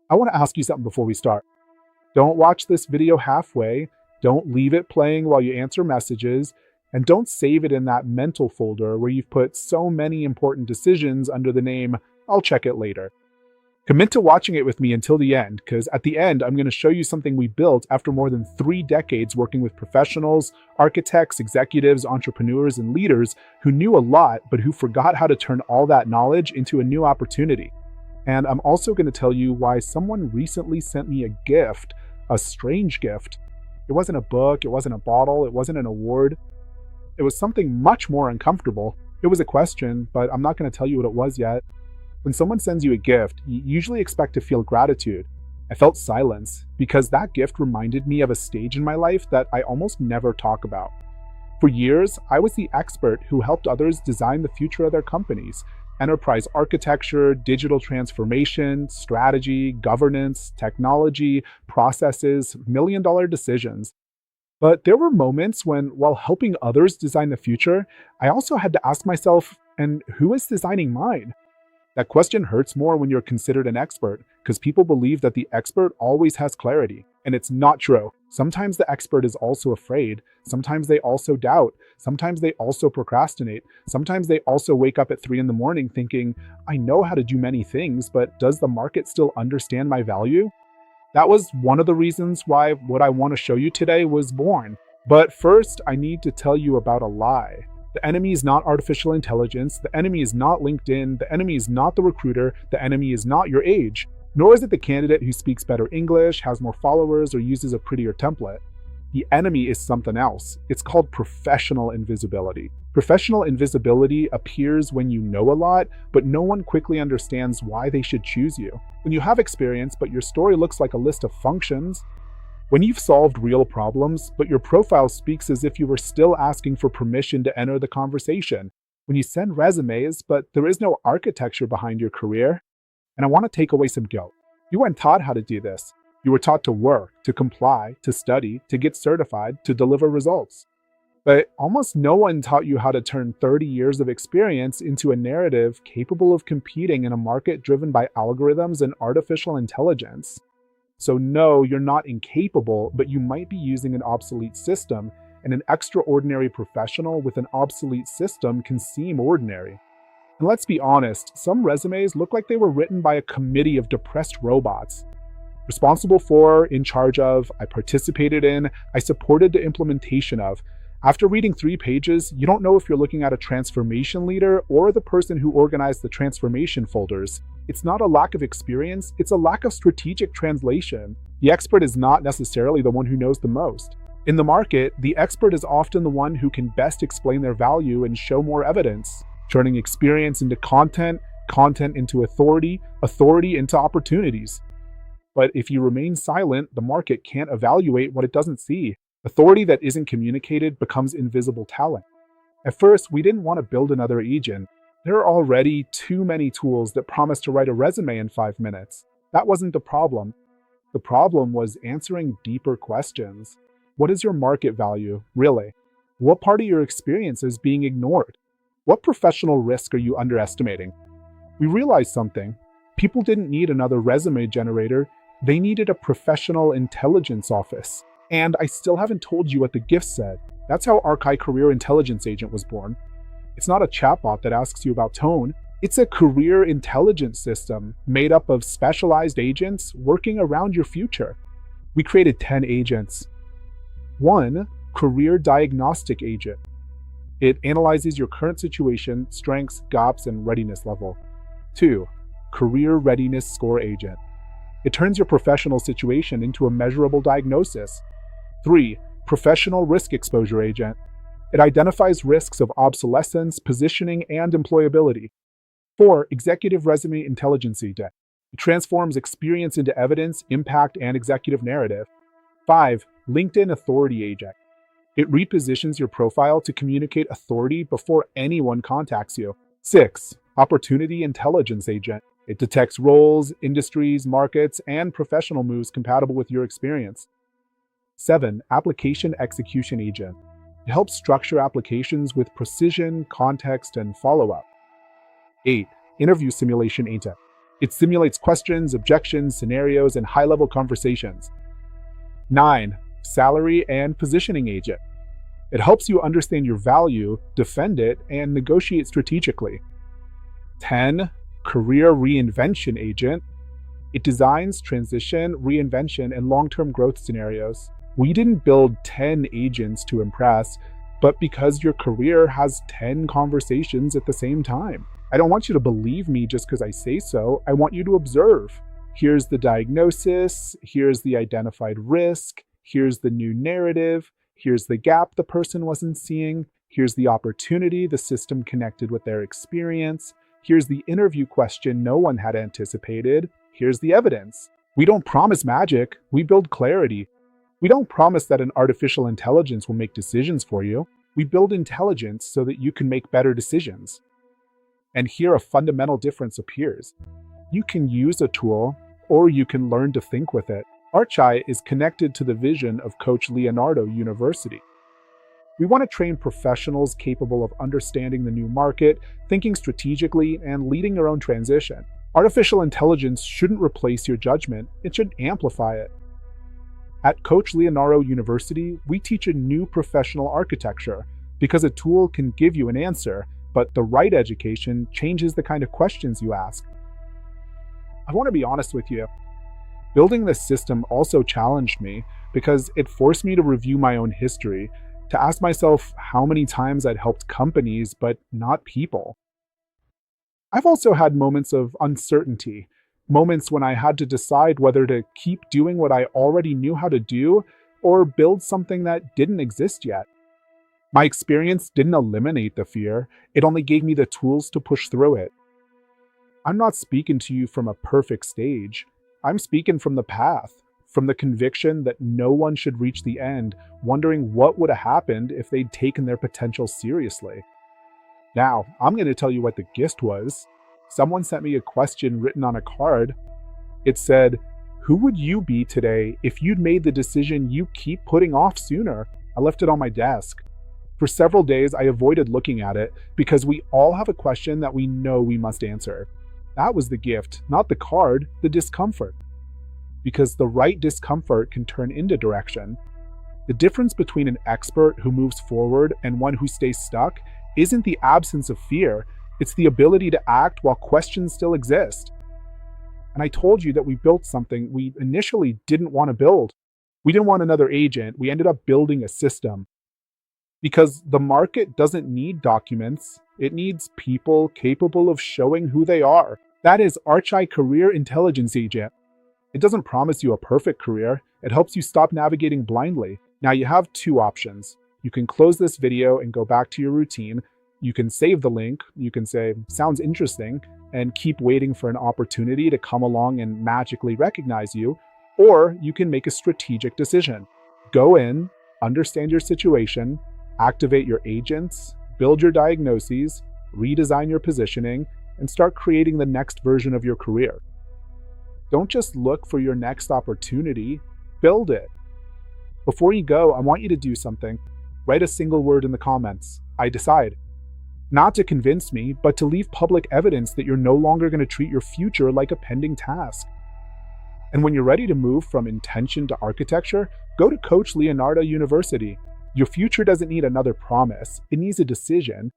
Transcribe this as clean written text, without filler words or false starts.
I want to ask you something before we start. Don't watch this video halfway, don't leave it playing while you answer messages, and don't save it in that mental folder where you've put so many important decisions under the name, "I'll check it later." Commit to watching it with me until the end, because at the end, I'm going to show you something we built after more than 3 decades working with professionals, architects, executives, entrepreneurs, and leaders who knew a lot, but who forgot how to turn all that knowledge into a new opportunity. And I'm also going to tell you why someone recently sent me a gift, a strange gift. It wasn't a book, it wasn't a bottle, it wasn't an award. It was something much more uncomfortable. It was a question, but I'm not going to tell you what it was yet. When someone sends you a gift, you usually expect to feel gratitude. I felt silence because that gift reminded me of a stage in my life that I almost never talk about. For years, I was the expert who helped others design the future of their companies. Enterprise architecture, digital transformation, strategy, governance, technology, processes, million-dollar decisions. But there were moments when, while helping others design the future, I also had to ask myself, and who is designing mine? That question hurts more when you're considered an expert, because people believe that the expert always has clarity, and it's not true. Sometimes the expert is also afraid, sometimes they also doubt, sometimes they also procrastinate, sometimes they also wake up at 3 a.m. thinking, I know how to do many things, but does the market still understand my value? That was one of the reasons why what I want to show you today was born. But first, I need to tell you about a lie. The enemy is not artificial intelligence, the enemy is not LinkedIn, the enemy is not the recruiter, the enemy is not your age, nor is it the candidate who speaks better English, has more followers, or uses a prettier template. The enemy is something else. It's called professional invisibility. Professional invisibility appears when you know a lot, but no one quickly understands why they should choose you. When you have experience, but your story looks like a list of functions. When you've solved real problems, but your profile speaks as if you were still asking for permission to enter the conversation. When you send resumes, but there is no architecture behind your career. And I want to take away some guilt. You weren't taught how to do this. You were taught to work, to comply, to study, to get certified, to deliver results. But almost no one taught you how to turn 30 years of experience into a narrative capable of competing in a market driven by algorithms and artificial intelligence. So no, you're not incapable, but you might be using an obsolete system, and an extraordinary professional with an obsolete system can seem ordinary. And let's be honest, some resumes look like they were written by a committee of depressed robots. Responsible for, in charge of, I participated in, I supported the implementation of. After reading 3 pages, you don't know if you're looking at a transformation leader or the person who organized the transformation folders. It's not a lack of experience, it's a lack of strategic translation. The expert is not necessarily the one who knows the most. In the market, the expert is often the one who can best explain their value and show more evidence, turning experience into content, content into authority, authority into opportunities. But if you remain silent, the market can't evaluate what it doesn't see. Authority that isn't communicated becomes invisible talent. At first, we didn't want to build another agent. There are already too many tools that promise to write a resume in 5 minutes. That wasn't the problem. The problem was answering deeper questions. What is your market value, really? What part of your experience is being ignored? What professional risk are you underestimating? We realized something. People didn't need another resume generator. They needed a professional intelligence office. And I still haven't told you what the gift said. That's how ARCHAI Career Intelligence Agent was born. It's not a chatbot that asks you about tone. It's a career intelligence system made up of specialized agents working around your future. We created 10 agents. 1, Career Diagnostic Agent. It analyzes your current situation, strengths, gaps, and readiness level. 2, Career Readiness Score Agent. It turns your professional situation into a measurable diagnosis. 3, Professional Risk Exposure Agent. It identifies risks of obsolescence, positioning, and employability. 4, Executive Resume Intelligence Agent. It transforms experience into evidence, impact, and executive narrative. 5, LinkedIn Authority Agent. It repositions your profile to communicate authority before anyone contacts you. 6, Opportunity Intelligence Agent. It detects roles, industries, markets, and professional moves compatible with your experience. 7, Application Execution Agent. It helps structure applications with precision, context, and follow-up. 8, Interview Simulation Agent. It simulates questions, objections, scenarios, and high-level conversations. 9. Salary and positioning agent. It helps you understand your value, defend it, and negotiate strategically. 10. Career reinvention agent. It designs transition, reinvention, and long-term growth scenarios. We didn't build 10 agents to impress, but because your career has 10 conversations at the same time. I don't want you to believe me just because I say so. I want you to observe. Here's the diagnosis. Here's the identified risk. Here's the new narrative. Here's the gap the person wasn't seeing. Here's the opportunity the system connected with their experience. Here's the interview question no one had anticipated. Here's the evidence. We don't promise magic, we build clarity. We don't promise that an artificial intelligence will make decisions for you. We build intelligence so that you can make better decisions. And here a fundamental difference appears. You can use a tool, or you can learn to think with it. ARCHAI is connected to the vision of Coach Leonardo University. We want to train professionals capable of understanding the new market, thinking strategically, and leading your own transition. Artificial intelligence shouldn't replace your judgment, it should amplify it. At Coach Leonardo University, we teach a new professional architecture because a tool can give you an answer, but the right education changes the kind of questions you ask. I want to be honest with you. Building this system also challenged me because it forced me to review my own history, to ask myself how many times I'd helped companies but not people. I've also had moments of uncertainty, moments when I had to decide whether to keep doing what I already knew how to do or build something that didn't exist yet. My experience didn't eliminate the fear, it only gave me the tools to push through it. I'm not speaking to you from a perfect stage. I'm speaking from the path, from the conviction that no one should reach the end, wondering what would have happened if they'd taken their potential seriously. Now, I'm going to tell you what the gist was. Someone sent me a question written on a card. It said, "Who would you be today if you'd made the decision you keep putting off sooner?" I left it on my desk. For several days, I avoided looking at it because we all have a question that we know we must answer. That was the gift, not the card, the discomfort. Because the right discomfort can turn into direction. The difference between an expert who moves forward and one who stays stuck isn't the absence of fear, it's the ability to act while questions still exist. And I told you that we built something we initially didn't want to build. We didn't want another agent, we ended up building a system. Because the market doesn't need documents, it needs people capable of showing who they are. That is ARCHAI Career Intelligence Agent. It doesn't promise you a perfect career, it helps you stop navigating blindly. Now you have two options. You can close this video and go back to your routine. You can save the link, you can say, "Sounds interesting," and keep waiting for an opportunity to come along and magically recognize you. Or you can make a strategic decision. Go in, understand your situation, activate your agents, build your diagnoses, redesign your positioning, and start creating the next version of your career. Don't just look for your next opportunity, build it. Before you go, I want you to do something. Write a single word in the comments. I decide. Not to convince me, but to leave public evidence that you're no longer going to treat your future like a pending task. And when you're ready to move from intention to architecture, go to Coach Leonardo University. Your future doesn't need another promise, it needs a decision.